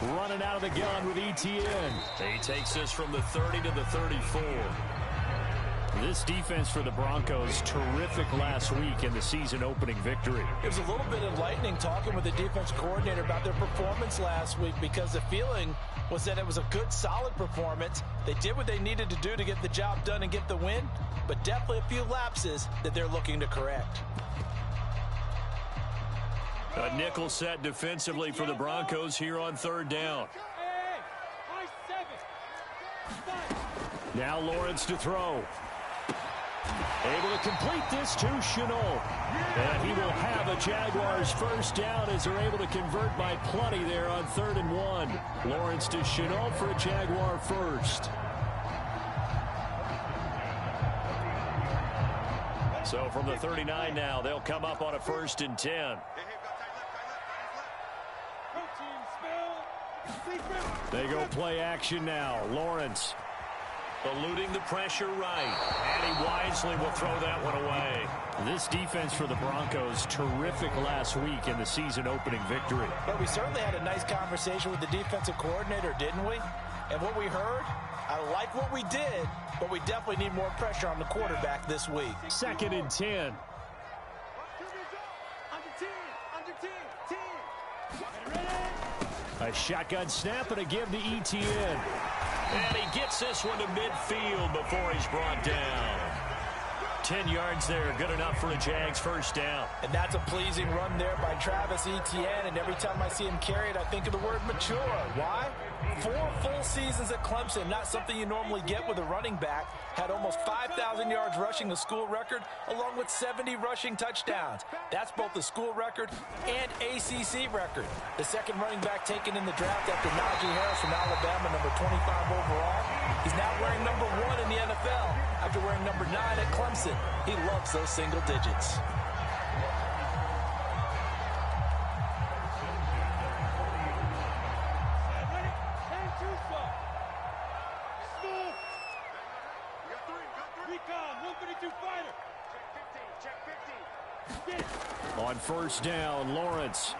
Running out of the gun with ETN. He takes this from the 30 to the 34. This defense for the Broncos, terrific last week in the season-opening victory. It was a little bit enlightening talking with the defense coordinator about their performance last week because the feeling was that it was a good, solid performance. They did what they needed to do to get the job done and get the win, but definitely a few lapses that they're looking to correct. A nickel set defensively for the Broncos here on third down. Now Lawrence to throw. Able to complete this to Shenault. And he will have a Jaguars first down as they're able to convert by plenty there on 3rd and 1. Lawrence to Shenault for a Jaguar first. So from the 39 now, they'll come up on a 1st and 10. They go play action now. Lawrence eluding the pressure right. And he wisely will throw that one away. This defense for the Broncos, terrific last week in the season-opening victory. But we certainly had a nice conversation with the defensive coordinator, didn't we? And what we heard, I like what we did, but we definitely need more pressure on the quarterback this week. 2nd and 10. A shotgun snap and a give to ETN. And he gets this one to midfield before he's brought down. 10 yards there, good enough for a Jags first down. And that's a pleasing run there by Travis Etienne, and every time I see him carry it, I think of the word mature. Why? 4 full seasons at Clemson, not something you normally get with a running back. Had almost 5,000 yards rushing, the school record, along with 70 rushing touchdowns. That's both the school record and ACC record. The second running back taken in the draft after Najee Harris from Alabama, number 25 overall. He's now wearing number 1 in the NFL after wearing number 9 at Clemson. He loves those single digits. On first down, Lawrence.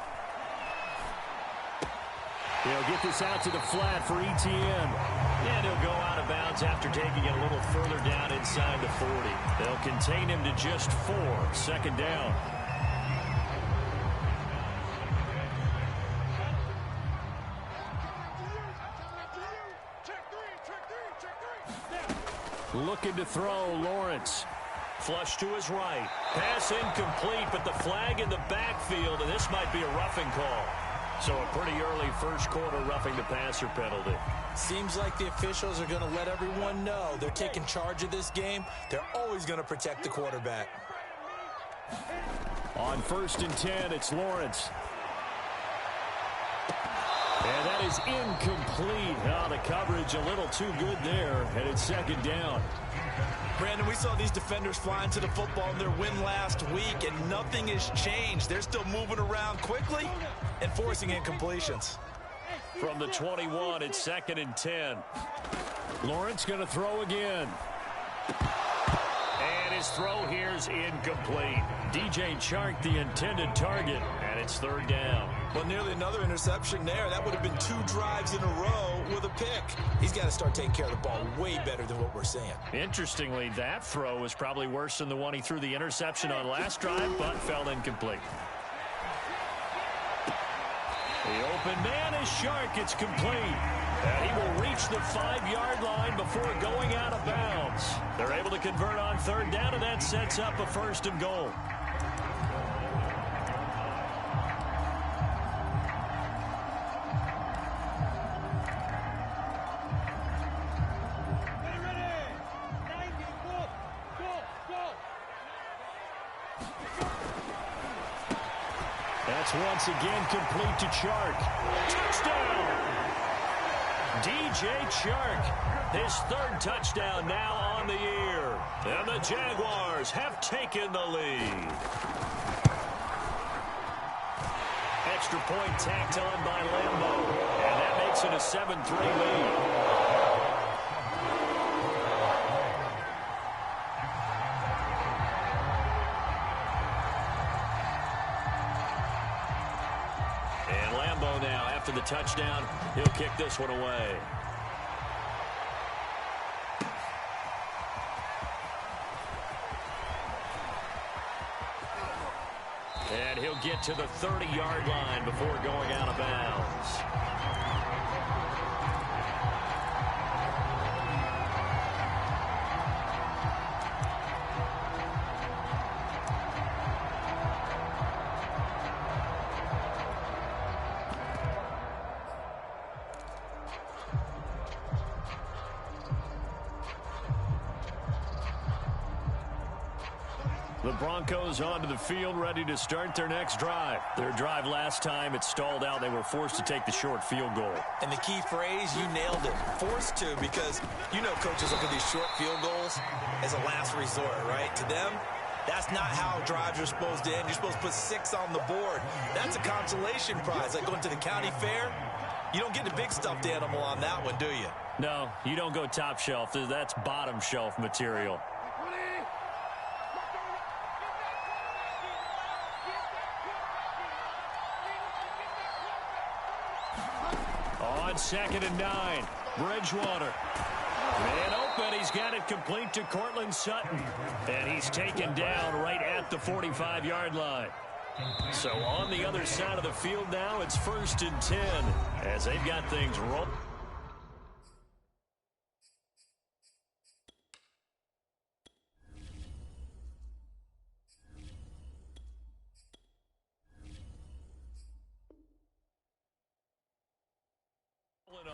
He'll get this out to the flat for ETN. And he'll go out of bounds after taking it a little further down inside the 40. They'll contain him to just 4. 2nd down. Looking to throw, Lawrence. Flush to his right. Pass incomplete, but the flag in the backfield, and this might be a roughing call. So a pretty early first quarter roughing the passer penalty. Seems like the officials are going to let everyone know they're taking charge of this game. They're always going to protect the quarterback. On 1st and 10, it's Lawrence. And that is incomplete. Now the coverage a little too good there, and it's 2nd down. Brandon, we saw these defenders flying to the football in their win last week, and nothing has changed. They're still moving around quickly and forcing incompletions. From the 21, it's 2nd and 10. Lawrence going to throw again. And his throw here is incomplete. DJ Chark, the intended target, and it's 3rd down. Well, nearly another interception there. That would have been 2 drives in a row with a pick. He's got to start taking care of the ball way better than what we're seeing. Interestingly, that throw was probably worse than the one he threw the interception on last drive, but fell incomplete. The open man is Chark. It's complete. And he will reach the 5-yard line before going out of bounds. They're able to convert on 3rd down, and that sets up a 1st and goal. That's once again complete to Chark. Touchdown! DJ Chark, his 3rd touchdown now on the year. And the Jaguars have taken the lead. Extra point tacked on by Lambeau. And that makes it a 7-3 lead. Lambeau now. After the touchdown, he'll kick this one away. And he'll get to the 30-yard line before going out of bounds. The Broncos onto the field, ready to start their next drive. Their drive last time, it stalled out. They were forced to take the short field goal. And the key phrase, you nailed it. Forced to, because you know coaches look at these short field goals as a last resort, right? To them, that's not how drives are supposed to end. You're supposed to put 6 on the board. That's a consolation prize. Like going to the county fair, you don't get the big stuffed animal on that one, do you? No, you don't go top shelf. That's bottom shelf material. On 2nd and 9, Bridgewater. Man open, he's got it complete to Cortland Sutton. And he's taken down right at the 45-yard line. So on the other side of the field now, it's 1st and 10 as they've got things rolling.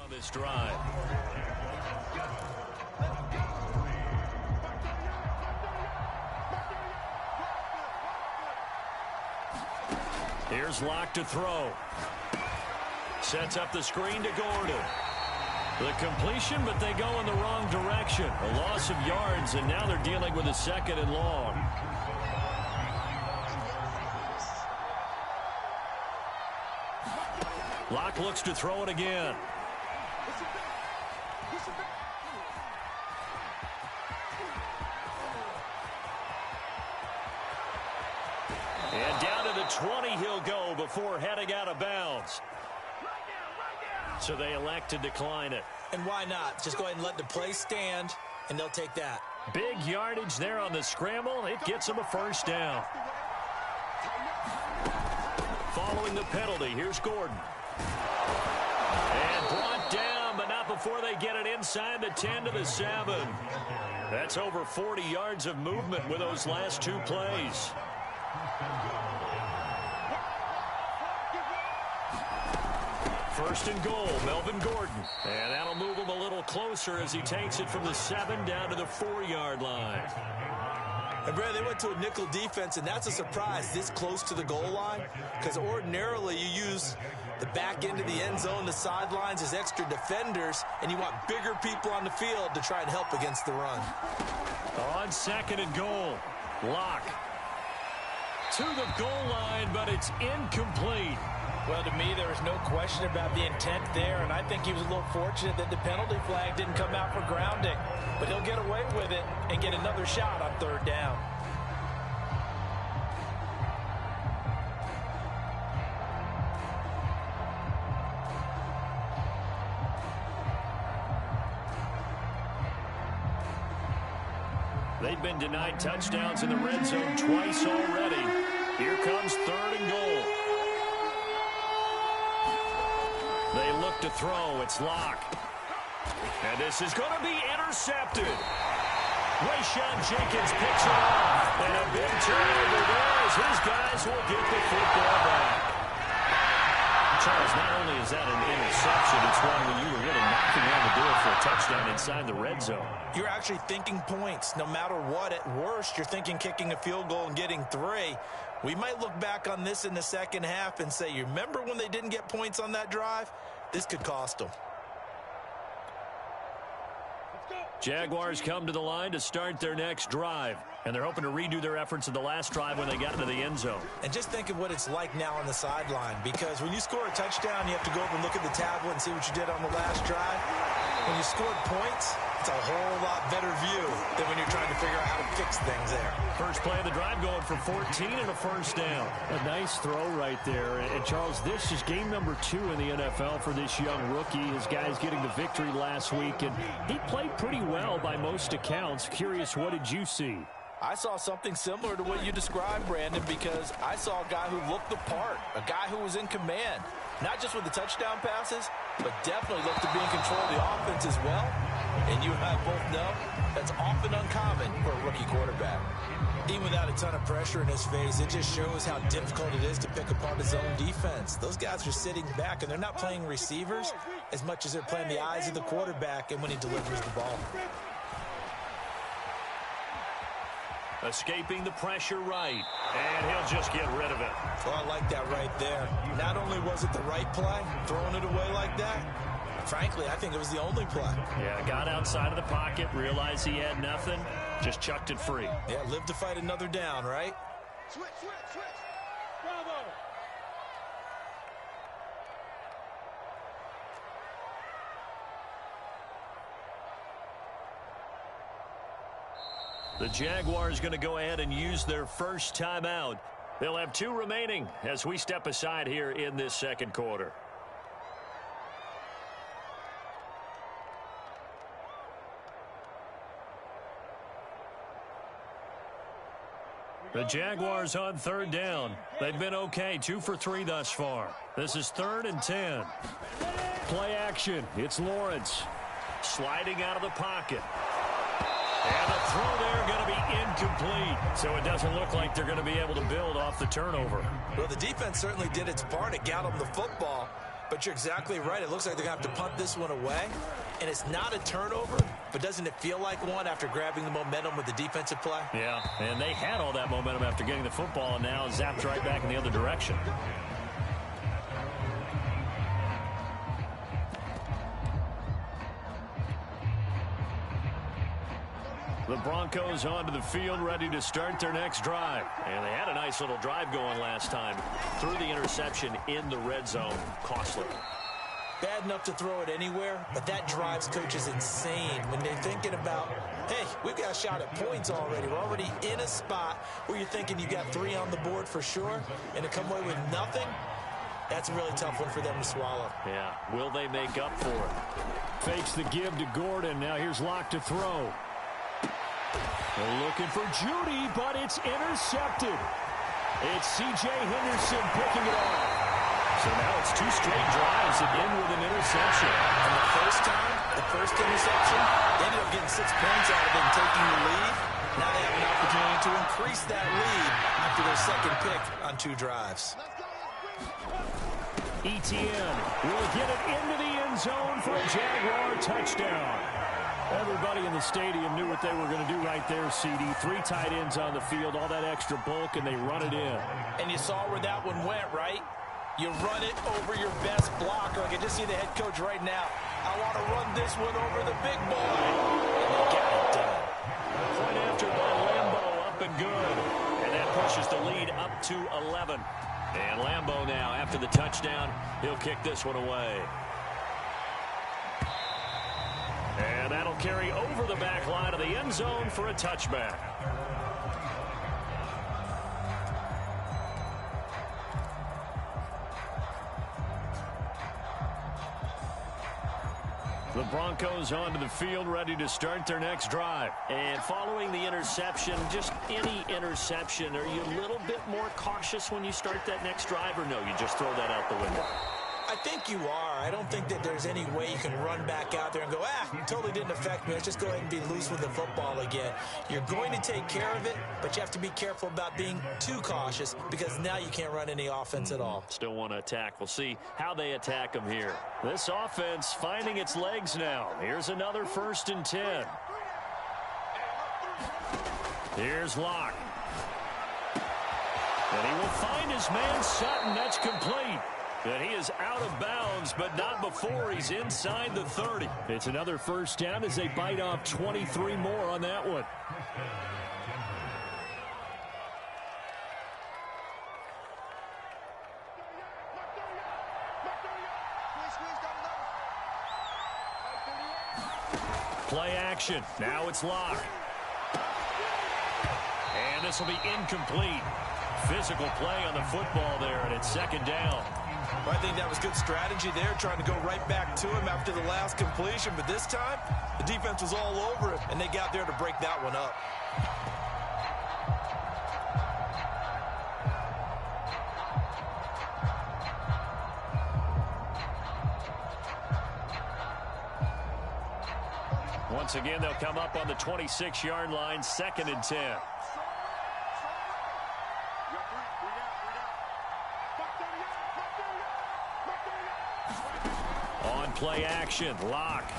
On this drive. Here's Locke to throw. Sets up the screen to Gordon. The completion, but they go in the wrong direction. A loss of yards, and now they're dealing with a 2nd and long. Locke looks to throw it again. And down to the 20 he'll go before heading out of bounds. So they elect to decline it. And why not? Just go ahead and let the play stand, and they'll take that. Big yardage there on the scramble. It gets them a 1st down. Following the penalty, here's Gordon. And brought down, but not before they get it inside the 10 to the 7. That's over 40 yards of movement with those last 2 plays. First and goal, Melvin Gordon. And that'll move him a little closer as he takes it from the 7 down to the 4-yard line. And Brad, they went to a nickel defense, and that's a surprise this close to the goal line, because ordinarily you use the back end of the end zone, the sidelines as extra defenders, and you want bigger people on the field to try and help against the run. On 2nd and goal, Locke to the goal line, but it's incomplete. Well, to me, there was no question about the intent there, and I think he was a little fortunate that the penalty flag didn't come out for grounding. But he'll get away with it and get another shot on 3rd down. They've been denied touchdowns in the red zone twice already. Here comes 3rd and goal. They look to throw. It's Locke. And this is going to be intercepted. Rayshon Jenkins picks it off. And a big turnover there as his guys will get the football back. Charles, not only is that an interception, it's one when you were really knocking on the door for a touchdown inside the red zone. You're actually thinking points. No matter what, at worst, you're thinking kicking a field goal and getting 3. We might look back on this in the 2nd half and say, you remember when they didn't get points on that drive? This could cost them. Jaguars come to the line to start their next drive. And they're hoping to redo their efforts in the last drive when they got into the end zone. And just think of what it's like now on the sideline. Because when you score a touchdown, you have to go over and look at the tablet and see what you did on the last drive. When you scored points, It's a whole lot better view than when you're trying to figure out how to fix things there. First play of the drive going for 14 and a first down. A nice throw right there. And, Charles, this is game number 2 in the NFL for this young rookie. His guys getting the victory last week, and he played pretty well by most accounts. Curious, what did you see? I saw something similar to what you described, Brandon, because I saw a guy who looked the part, a guy who was in command, not just with the touchdown passes, but definitely looked to be in control of the offense as well. And you and I both know that's often uncommon for a rookie quarterback. Even without a ton of pressure in his face, it just shows how difficult it is to pick apart his own defense. Those guys are sitting back, and they're not playing receivers as much as they're playing the eyes of the quarterback and when he delivers the ball. Escaping the pressure right, and he'll just get rid of it. Oh, I like that right there. Not only was it the right play, throwing it away like that, frankly, I think it was the only play. Yeah, got outside of the pocket, realized he had nothing, just chucked it free. Yeah, live to fight another down, right? Switch. Bravo. The Jaguars going to go ahead and use their first timeout. They'll have 2 remaining as we step aside here in this second quarter. The Jaguars on third down. They've been okay, 2 for 3 thus far. This is 3rd and 10. Play action. It's Lawrence sliding out of the pocket. And the throw there going to be incomplete. So it doesn't look like they're going to be able to build off the turnover. Well, the defense certainly did its part. It got them the football. But you're exactly right. It looks like they're going to have to punt this one away. And it's not a turnover, but doesn't it feel like one after grabbing the momentum with the defensive play? Yeah, and they had all that momentum after getting the football, and now zapped right back in the other direction. The Broncos onto the field, ready to start their next drive. And they had a nice little drive going last time. Threw the interception in the red zone. Costly. Bad enough to throw it anywhere, but that drives coaches insane when they're thinking about, hey, we've got a shot at points already. We're already in a spot where you're thinking you got 3 on the board for sure, and to come away with nothing, that's a really tough one for them to swallow. Yeah, will they make up for it? Fakes the give to Gordon. Now here's Locke to throw. They're looking for Judy, but it's intercepted. It's C.J. Henderson picking it off. So now it's 2 straight drives that end with an interception. And the first time, the first interception, they ended up getting 6 points out of it and taking the lead. Now they have an opportunity to increase that lead after their second pick on 2 drives. Etienne will get it into the end zone for a Jaguar touchdown. Everybody in the stadium knew what they were going to do right there, CD. 3 tight ends on the field, all that extra bulk, and they run it in. And you saw where that one went, right? You run it over your best blocker. I can just see the head coach right now. I want to run this one over the big boy. And they got it done. Point after by Lambeau, up and good. And that pushes the lead up to 11. And Lambeau now, after the touchdown, he'll kick this one away. And that'll carry over the back line of the end zone for a touchback. The Broncos onto the field, ready to start their next drive. And following the interception, just any interception, are you a little bit more cautious when you start that next drive, or no, you just throw that out the window? I think you are. I don't think that there's any way you can run back out there and go, it totally didn't affect me. Let's just go ahead and be loose with the football again. You're going to take care of it, but you have to be careful about being too cautious because now you can't run any offense at all. Still want to attack. We'll see how they attack them here. This offense finding its legs now. Here's another 1st and 10. Here's Locke. And he will find his man Sutton. That's complete. And he is out of bounds, but not before he's inside the 30. It's another first down as they bite off 23 more on that one. Play action. Now it's Locke. And this will be incomplete. Physical play on the football there, and it's second down. I think that was good strategy there, trying to go right back to him after the last completion. But this time, the defense was all over it, and they got there to break that one up. Once again, they'll come up on the 26-yard line, 2nd and 10. On play action, Locke.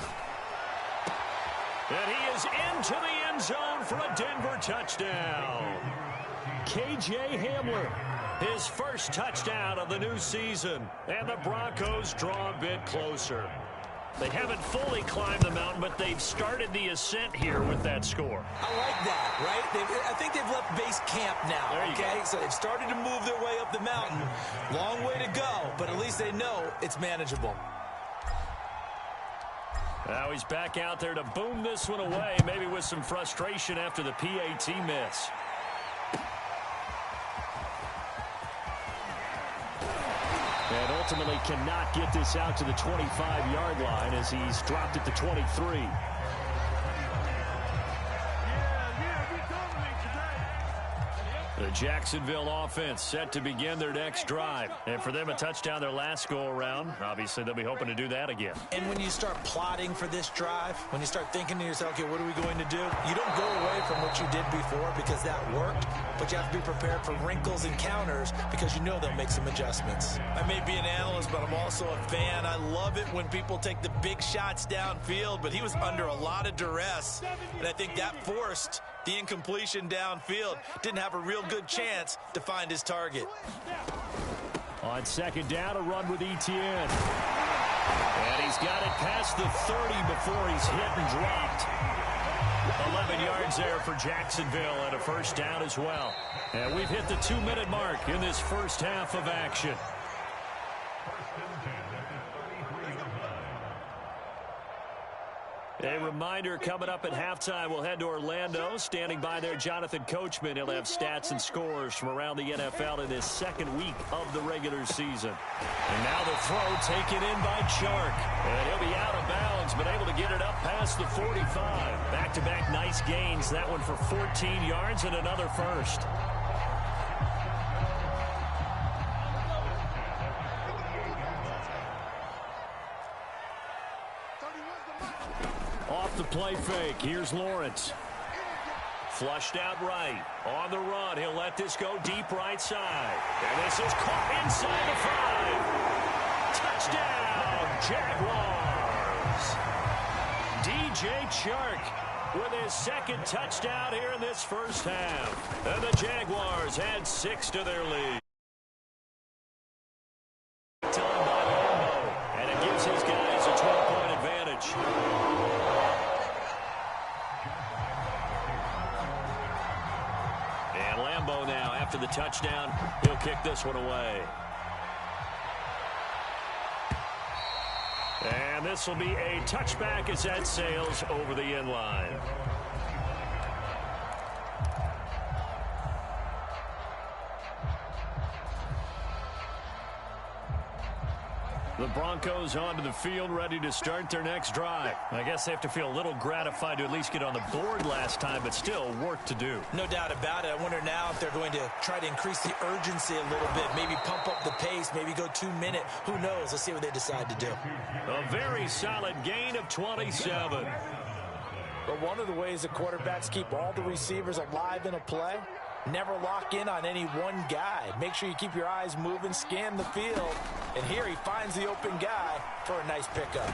And he is into the end zone for a Denver touchdown. K.J. Hamler, his first touchdown of the new season. And the Broncos draw a bit closer. They haven't fully climbed the mountain, but they've started the ascent here with that score. I like that, right? I think they've left base camp now, okay? So they've started to move their way up the mountain. Long way to go, but at least they know it's manageable. Now he's back out there to boom this one away, maybe with some frustration after the PAT miss. And ultimately cannot get this out to the 25-yard line as he's dropped it to 23. The Jacksonville offense set to begin their next drive. And for them, a touchdown their last go-around. Obviously, they'll be hoping to do that again. And when you start plotting for this drive, when you start thinking to yourself, okay, what are we going to do? You don't go away from what you did before because that worked, but you have to be prepared for wrinkles and counters because you know they'll make some adjustments. I may be an analyst, but I'm also a fan. I love it when people take the big shots downfield, but he was under a lot of duress, and I think that forced the incompletion downfield. Didn't have a real good chance to find his target. On second down, a run with Etienne. And he's got it past the 30 before he's hit and dropped. 11 yards there for Jacksonville and a first down as well. And we've hit the 2-minute mark in this first half of action. A reminder, coming up at halftime, we'll head to Orlando. Standing by there, Jonathan Coachman. He'll have stats and scores from around the NFL in this second week of the regular season. And now the throw taken in by Chark. And he'll be out of bounds, but able to get it up past the 45. Back-to-back nice gains. That one for 14 yards and another first. Off the play fake. Here's Lawrence. Flushed out right. On the run. He'll let this go deep right side. And this is caught inside the 5. Touchdown, Jaguars. DJ Chark with his second touchdown here in this first half. And the Jaguars add 6 to their lead. Time by Lambo. And it gives his guys a 12-point advantage. Now, after the touchdown, he'll kick this one away. And this will be a touchback as that sails over the end line. The Broncos onto the field, ready to start their next drive. I guess they have to feel a little gratified to at least get on the board last time, but still work to do. No doubt about it. I wonder now if they're going to try to increase the urgency a little bit, maybe pump up the pace, maybe go 2-minute. Who knows? Let's see what they decide to do. A very solid gain of 27. But one of the ways the quarterbacks keep all the receivers alive in a play, never lock in on any one guy. Make sure you keep your eyes moving, scan the field. And here he finds the open guy for a nice pickup.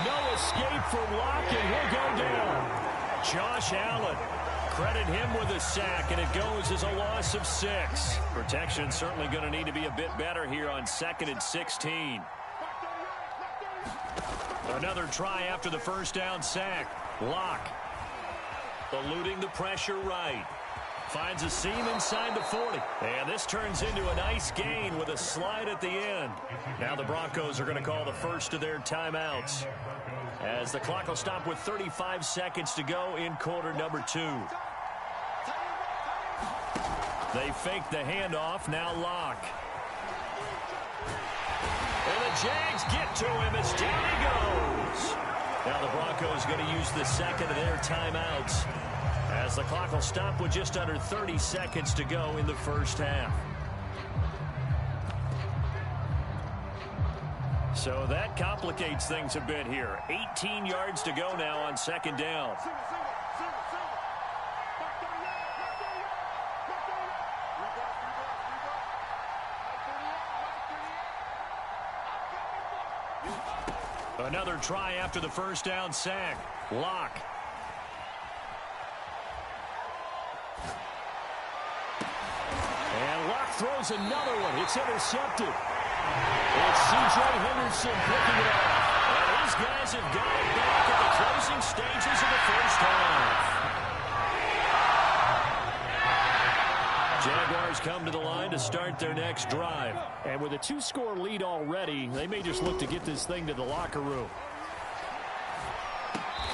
No escape from Locke, and he'll go down. Josh Allen, credit him with a sack, and it goes as a loss of 6. Protection certainly going to need to be a bit better here on 2nd and 16. Another try after the first down sack. Locke eluding the pressure right. Finds a seam inside the 40. And this turns into a nice gain with a slide at the end. Now the Broncos are going to call the first of their timeouts. as the clock will stop with 35 seconds to go in quarter number 2. They fake the handoff. Now Locke. And the Jags get to him as down he goes. Now the Broncos going to use the second of their timeouts as the clock will stop with just under 30 seconds to go in the first half. So that complicates things a bit here. 18 yards to go now on second down. Another try after the first down sack. Locke. And Locke throws another one. It's intercepted. It's C.J. Henderson picking it up. And these guys have got it back at the closing stages of the first half. Jaguars come to the line to start their next drive. And with a 2-score lead already, they may just look to get this thing to the locker room.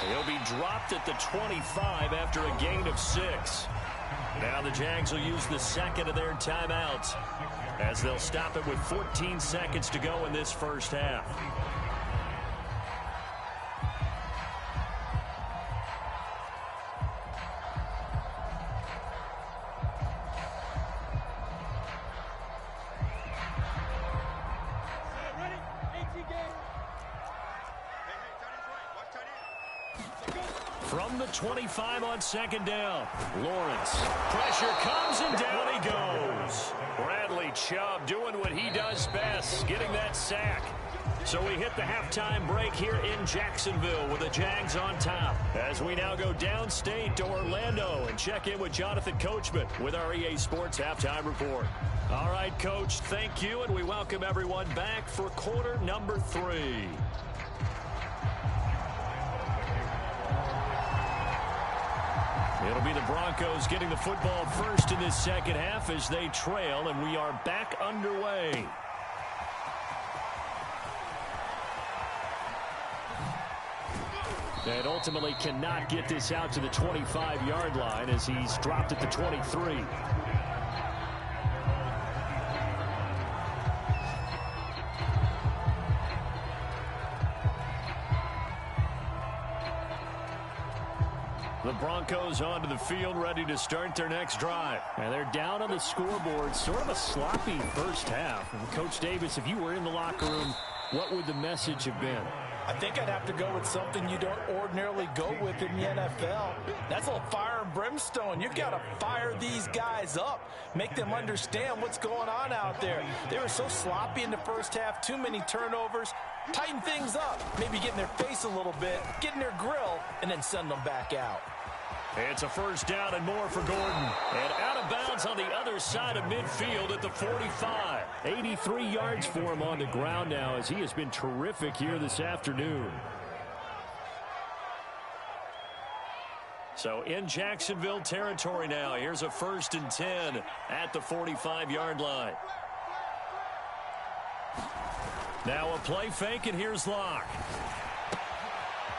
He'll be dropped at the 25 after a gain of 6. Now the Jags will use the second of their timeouts as they'll stop it with 14 seconds to go in this first half. From the 25 on second down, Lawrence. Pressure comes and down he goes. Bradley Chubb doing what he does best, getting that sack. So we hit the halftime break here in Jacksonville with the Jags on top. As we now go downstate to Orlando and check in with Jonathan Coachman with our EA Sports Halftime Report. All right, Coach, thank you, and we welcome everyone back for quarter number 3. It'll be the Broncos getting the football first in this second half as they trail, and we are back underway. And ultimately cannot get this out to the 25-yard line as he's dropped at the 23. The Broncos onto the field, ready to start their next drive. And they're down on the scoreboard. Sort of a sloppy first half. And Coach Davis, if you were in the locker room, what would the message have been? I think I'd have to go with something you don't ordinarily go with in the NFL. That's a little fire and brimstone. You've got to fire these guys up. Make them understand what's going on out there. They were so sloppy in the first half. Too many turnovers. Tighten things up. Maybe get in their face a little bit. Get in their grill. And then send them back out. It's a first down and more for Gordon. And out of bounds on the other side of midfield at the 45. 83 yards for him on the ground now as he has been terrific here this afternoon. So in Jacksonville territory now. Here's a 1st and 10 at the 45-yard line. Now a play fake, and here's Locke.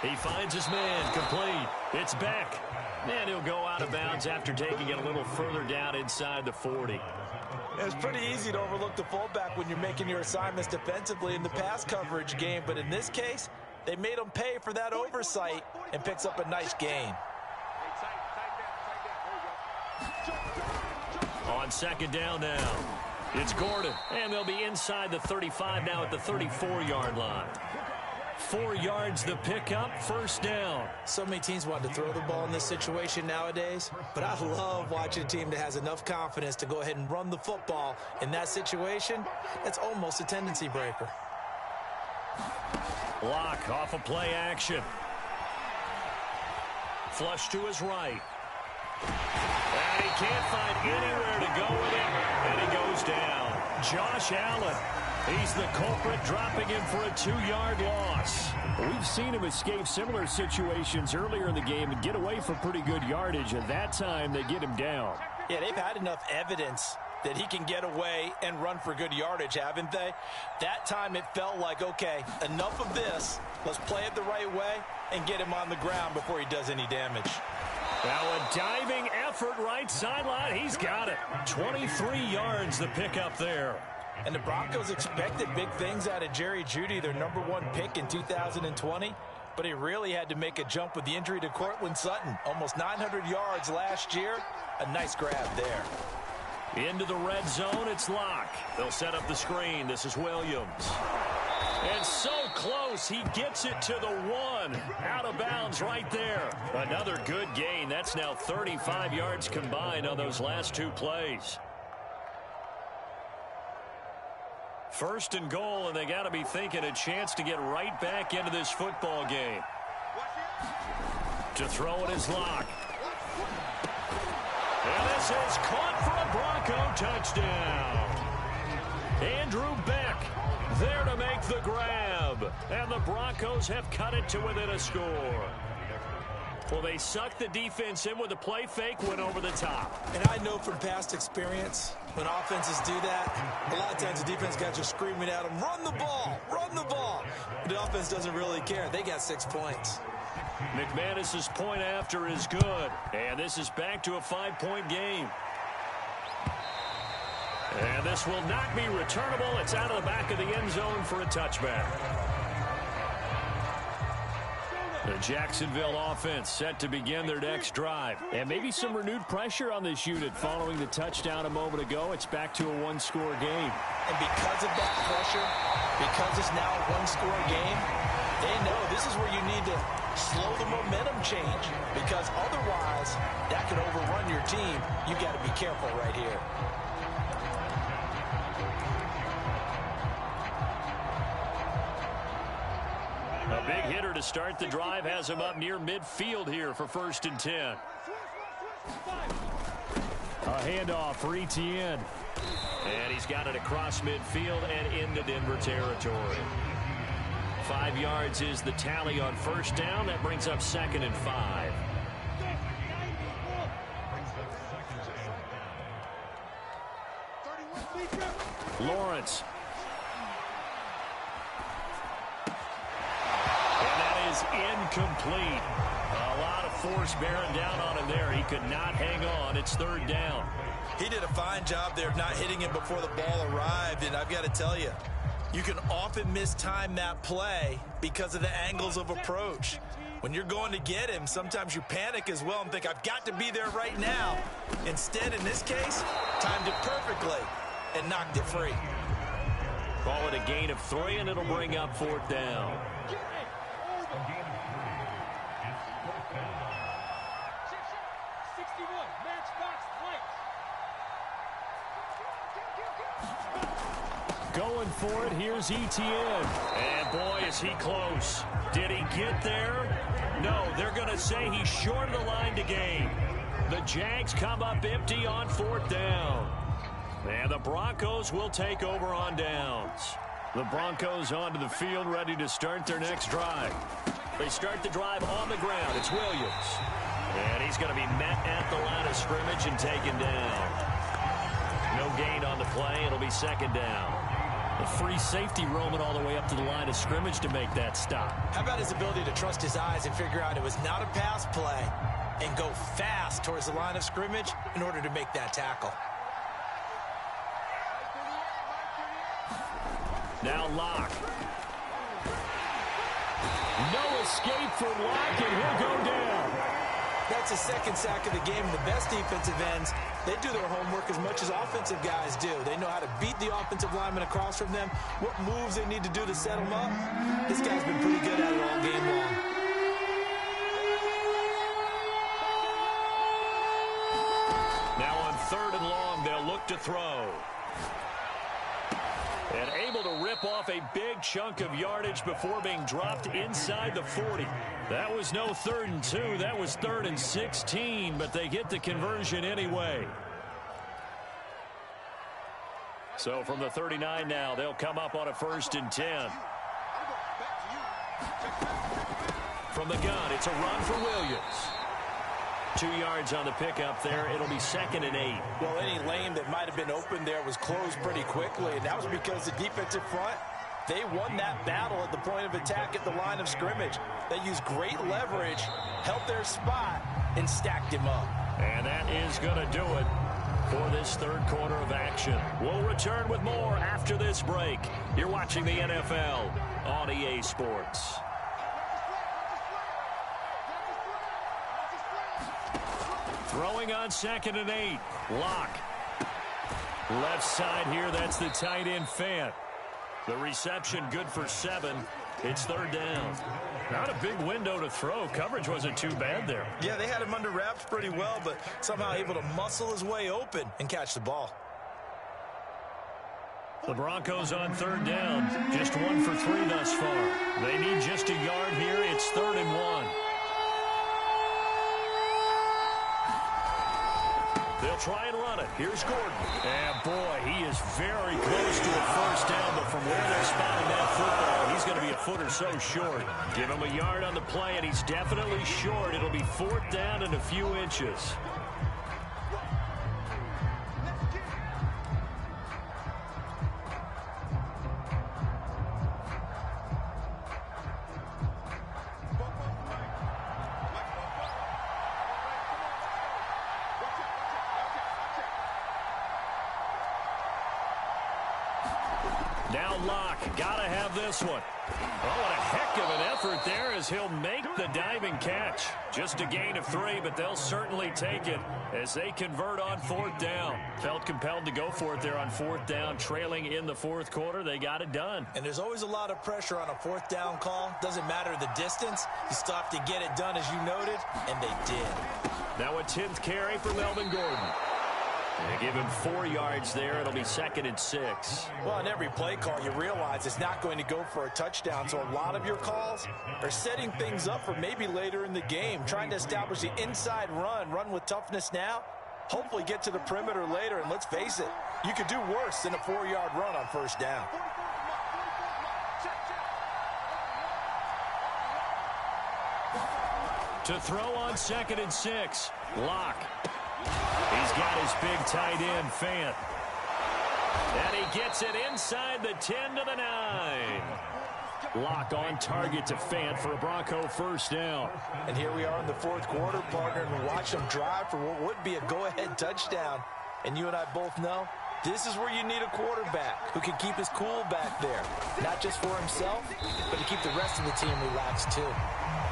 He finds his man, complete. It's Beck. And he'll go out of bounds after taking it a little further down inside the 40. It's pretty easy to overlook the fullback when you're making your assignments defensively in the pass coverage game. But in this case, they made him pay for that oversight and picks up a nice gain. On second down now, it's Gordon. And they'll be inside the 35 now at the 34-yard line. 4 yards the pickup, first down. So many teams want to throw the ball in this situation nowadays, but I love watching a team that has enough confidence to go ahead and run the football in that situation. That's almost a tendency breaker. Locke off of play action. Flush to his right. And he can't find anywhere to go with it, and he goes down. Josh Allen. He's the culprit, dropping him for a 2-yard loss. We've seen him escape similar situations earlier in the game and get away for pretty good yardage. At that time, they get him down. Yeah, they've had enough evidence that he can get away and run for good yardage, haven't they? That time it felt like, okay, enough of this. Let's play it the right way and get him on the ground before he does any damage. Now a diving effort right sideline. He's got it. 23 yards the pickup there. And the Broncos expected big things out of Jerry Jeudy, their #1 pick in 2020. But he really had to make a jump with the injury to Cortland Sutton. Almost 900 yards last year. A nice grab there. Into the red zone, it's Locke. They'll set up the screen. This is Williams. And so close, he gets it to the 1. Out of bounds right there. Another good gain. That's now 35 yards combined on those last 2 plays. First and goal, and they got to be thinking a chance to get right back into this football game. To throw it is Locke. And this is caught for a Bronco touchdown. Andrew Beck there to make the grab. And the Broncos have cut it to within a score. Well, they sucked the defense in with a play fake, went over the top. And I know from past experience, when offenses do that, a lot of times the defense guys are screaming at them, run the ball, run the ball. But the offense doesn't really care. They got 6 points. McManus's point after is good. And this is back to a 5-point game. And this will not be returnable. It's out of the back of the end zone for a touchback. The Jacksonville offense set to begin their next drive. And maybe some renewed pressure on this unit following the touchdown a moment ago. It's back to a 1-score game. And because of that pressure, because it's now a 1-score game, they know this is where you need to slow the momentum change. Because otherwise, that could overrun your team. You got to be careful right here. A big hitter to start the drive has him up near midfield here for 1st and 10. A handoff for Etienne. And he's got it across midfield and into Denver territory. 5 yards is the tally on 1st down. That brings up 2nd and 5. Lawrence. Incomplete. A lot of force bearing down on him there. He could not hang on. It's 3rd down. He did a fine job there of not hitting him before the ball arrived. And I've got to tell you, you can often mistime that play because of the angles of approach. When you're going to get him, sometimes you panic as well and think, I've got to be there right now. Instead, in this case, timed it perfectly and knocked it free. Call it a gain of 3, and it'll bring up 4th down. Going for it, here's Etienne. And boy, is he close. Did he get there? No, they're going to say he's short of the line to gain. The Jags come up empty on 4th down. And the Broncos will take over on downs. The Broncos onto the field, ready to start their next drive. They start the drive on the ground. It's Williams. And he's going to be met at the line of scrimmage and taken down. No gain on the play. It'll be 2nd down. The free safety roaming all the way up to the line of scrimmage to make that stop. How about his ability to trust his eyes and figure out it was not a pass play and go fast towards the line of scrimmage in order to make that tackle. Now Locke. No escape for Locke, and he'll go down. That's the 2nd sack of the game. The best defensive ends, they do their homework as much as offensive guys do. They know how to beat the offensive lineman across from them, what moves they need to do to set them up. This guy's been pretty good at it all game long. Now on 3rd and long, they'll look to throw. And able to rip off a big chunk of yardage before being dropped inside the 40. That was no 3rd and 2. That was 3rd and 16, but they get the conversion anyway. So from the 39 now, they'll come up on a 1st and 10. From the gun, it's a run for Williams. 2 yards on the pickup there. It'll be 2nd and 8. Well, any lane that might have been open there was closed pretty quickly, and that was because the defensive front, they won that battle at the point of attack at the line of scrimmage. They used great leverage, held their spot, and stacked him up. And that is going to do it for this third quarter of action. We'll return with more after this break. You're watching the NFL on EA Sports. Throwing on 2nd and 8. Lock. Left side here, that's the tight end Fant. The reception good for 7. It's 3rd down. Not a big window to throw. Coverage wasn't too bad there. Yeah, they had him under wraps pretty well, but somehow able to muscle his way open and catch the ball. The Broncos on 3rd down. Just 1 for 3 thus far. They need just a yard here. It's 3rd and 1. They'll try and run it. Here's Gordon. And, boy, he is very close to a first down, but from where they're spotting that football, he's going to be a foot or so short. Give him a yard on the play, and he's definitely short. It'll be 4th down and a few inches. Now Locke, gotta have this one. Oh, what a heck of an effort there as he'll make the diving catch. Just a gain of 3, but they'll certainly take it as they convert on 4th down. Felt compelled to go for it there on 4th down, trailing in the 4th quarter. They got it done. And there's always a lot of pressure on a 4th down call. Doesn't matter the distance. You still have to get it done, as you noted, and they did. Now a 10th carry for Melvin Gordon. They give him 4 yards there. It'll be 2nd and 6. Well, in every play call, you realize it's not going to go for a touchdown. So a lot of your calls are setting things up for maybe later in the game, trying to establish the inside run with toughness now, hopefully get to the perimeter later. And let's face it, you could do worse than a 4-yard run on 1st down. To throw on 2nd and 6, Locke. He's got his big tight end, Fant. And he gets it inside the 10 to the 9. Locke on target to Fant for a Bronco first down. And here we are in the 4th quarter, partner, and we watch him drive for what would be a go-ahead touchdown. And you and I both know this is where you need a quarterback who can keep his cool back there. Not just for himself, but to keep the rest of the team relaxed too.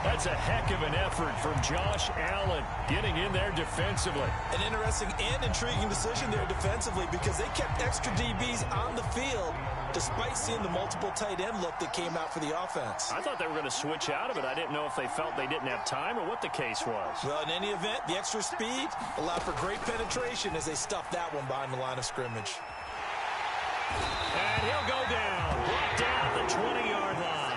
That's a heck of an effort from Josh Allen, getting in there defensively. An interesting and intriguing decision there defensively because they kept extra DBs on the field despite seeing the multiple tight end look that came out for the offense. I thought they were going to switch out of it. I didn't know if they felt they didn't have time or what the case was. Well, in any event, the extra speed allowed for great penetration as they stuffed that one behind the line of scrimmage. And he'll go down. Brought down at the 20-yard line.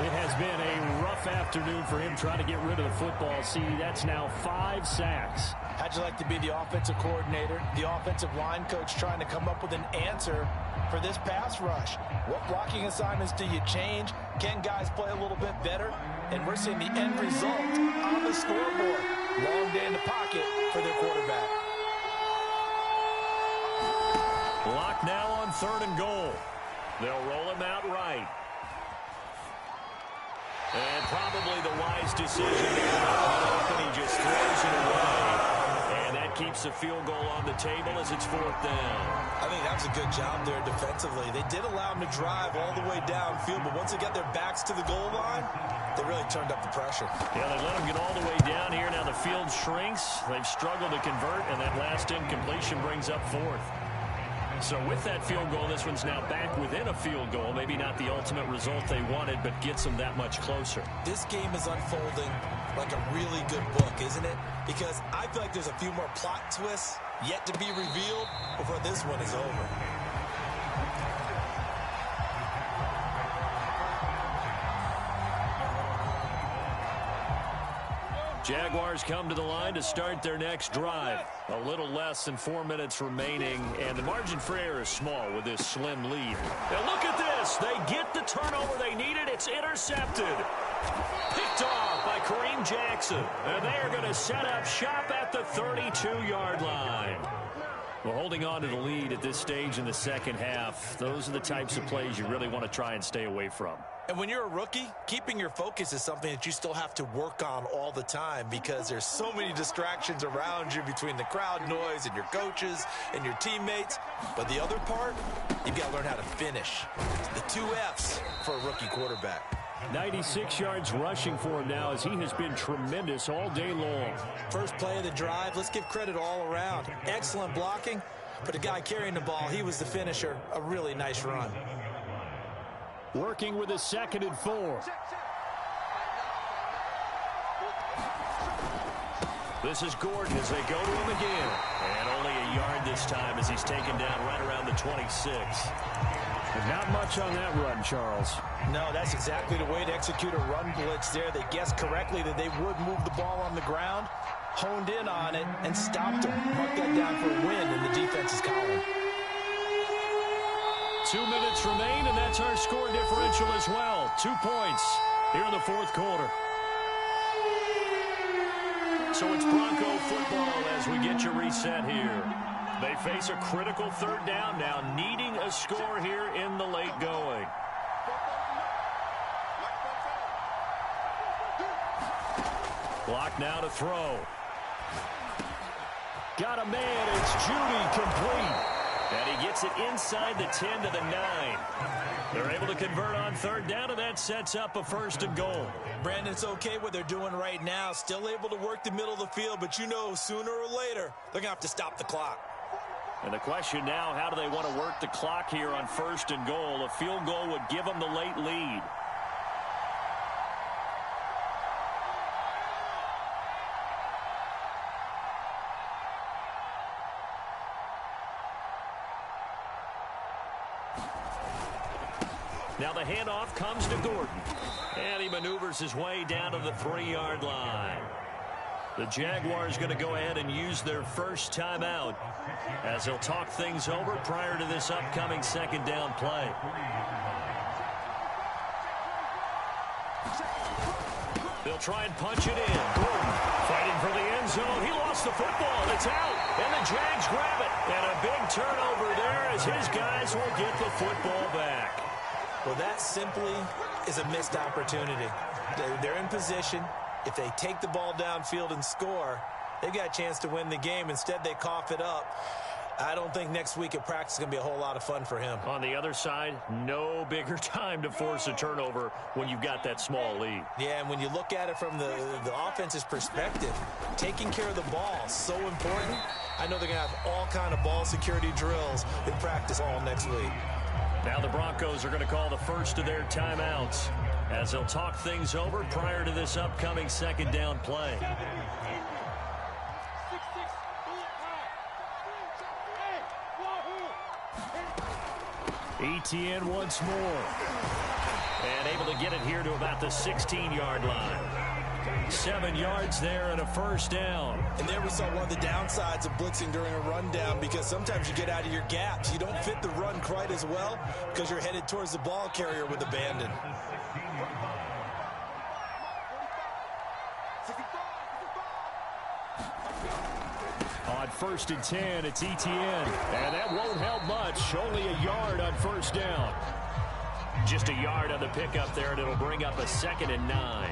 It has been a rough afternoon for him trying to get rid of the football. See, that's now 5 sacks. How'd you like to be the offensive coordinator, the offensive line coach trying to come up with an answer for this pass rush? What blocking assignments do you change? Can guys play a little bit better? And we're seeing the end result on the scoreboard. Long day in the pocket for their quarterback. Lock now on 3rd and goal. They'll roll him out right. And probably the wise decision there. And he just throws it away. And that keeps the field goal on the table as it's 4th down. I think that was a good job there defensively. They did allow him to drive all the way downfield, but once they got their backs to the goal line, they really turned up the pressure. Yeah, they let him get all the way down here. Now the field shrinks. They've struggled to convert, and that last incompletion brings up 4th. So with that field goal, this one's now back within a field goal. Maybe not the ultimate result they wanted, but gets them that much closer. This game is unfolding like a really good book, isn't it? Because I feel like there's a few more plot twists yet to be revealed before this one is over. Jaguars come to the line to start their next drive. A little less than 4 minutes remaining, and the margin for error is small with this slim lead. Now look at this. They get the turnover they needed. It's intercepted. Picked off by Kareem Jackson. And they are going to set up shop at the 32-yard line. Well, holding on to the lead at this stage in the second half, those are the types of plays you really want to try and stay away from. And when you're a rookie, keeping your focus is something that you still have to work on all the time because there's so many distractions around you between the crowd noise and your coaches and your teammates. But the other part, you've got to learn how to finish. The 2 F's for a rookie quarterback. 96 yards rushing for him now as he has been tremendous all day long. First play of the drive, let's give credit all around. Excellent blocking, but the guy carrying the ball, he was the finisher. A really nice run. Working with a 2nd and 4. This is Gordon as they go to him again. And only a yard this time as he's taken down right around the 26. Not much on that run, Charles. No, that's exactly the way to execute a run blitz there. They guessed correctly that they would move the ball on the ground, honed in on it, and stopped him. Mark that down for a win in the defense's column. 2 minutes remain, and that's our score differential as well. 2 points here in the fourth quarter. So it's Bronco football as we get you reset here. They face a critical 3rd down now, needing a score here in the late going. Block now to throw. Got a man. It's Judy complete. And he gets it inside the 10 to the 9. They're able to convert on 3rd down, and that sets up a 1st and goal. Brandon, it's okay what they're doing right now. Still able to work the middle of the field, but you know sooner or later they're going to have to stop the clock. And the question now, how do they want to work the clock here on 1st and goal? A field goal would give them the late lead. Now the handoff comes to Gordon. And he maneuvers his way down to the 3-yard line. The Jaguars going to go ahead and use their first timeout as they'll talk things over prior to this upcoming 2nd down play. They'll try and punch it in. Gordon fighting for the end zone. He lost the football. It's out. And the Jags grab it. And a big turnover there as his guys will get the football back. Well, that simply is a missed opportunity. They're in position. If they take the ball downfield and score, they've got a chance to win the game. Instead, they cough it up. I don't think next week at practice is going to be a whole lot of fun for him. On the other side, no bigger time to force a turnover when you've got that small lead. Yeah, and when you look at it from the offense's perspective, taking care of the ball is so important. I know they're going to have all kind of ball security drills in practice all next week. Now the Broncos are going to call the first of their timeouts as they'll talk things over prior to this upcoming 2nd down play. ETN once more. And able to get it here to about the 16-yard line. 7 yards there and a 1st down. And there we saw one of the downsides of blitzing during a rundown because sometimes you get out of your gaps. You don't fit the run quite as well because you're headed towards the ball carrier with abandon. On 1st and 10, it's ETN. And that won't help much. Only a yard on 1st down. Just a yard on the pickup there, and it'll bring up a 2nd and 9.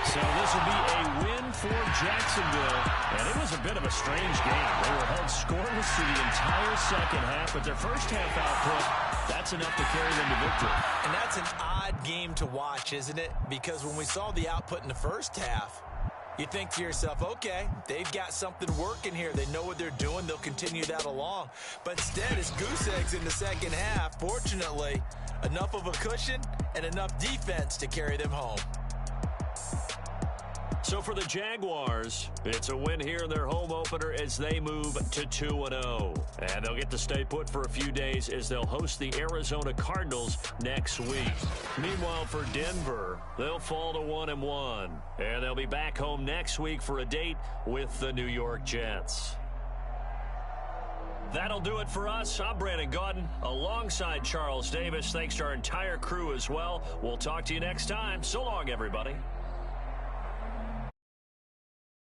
So this will be a win for Jacksonville. And it was a bit of a strange game. They were held scoreless through the entire second half, but their first half output, that's enough to carry them to victory. And that's an odd game to watch, isn't it? Because when we saw the output in the first half, you think to yourself, okay, they've got something working here. They know what they're doing. They'll continue that along. But instead, it's goose eggs in the second half. Fortunately, enough of a cushion and enough defense to carry them home. So for the Jaguars, it's a win here in their home opener as they move to 2-0. And they'll get to stay put for a few days as they'll host the Arizona Cardinals next week. Meanwhile, for Denver, they'll fall to 1-1. And they'll be back home next week for a date with the New York Jets. That'll do it for us. I'm Brandon Gaudin alongside Charles Davis. Thanks to our entire crew as well. We'll talk to you next time. So long, everybody.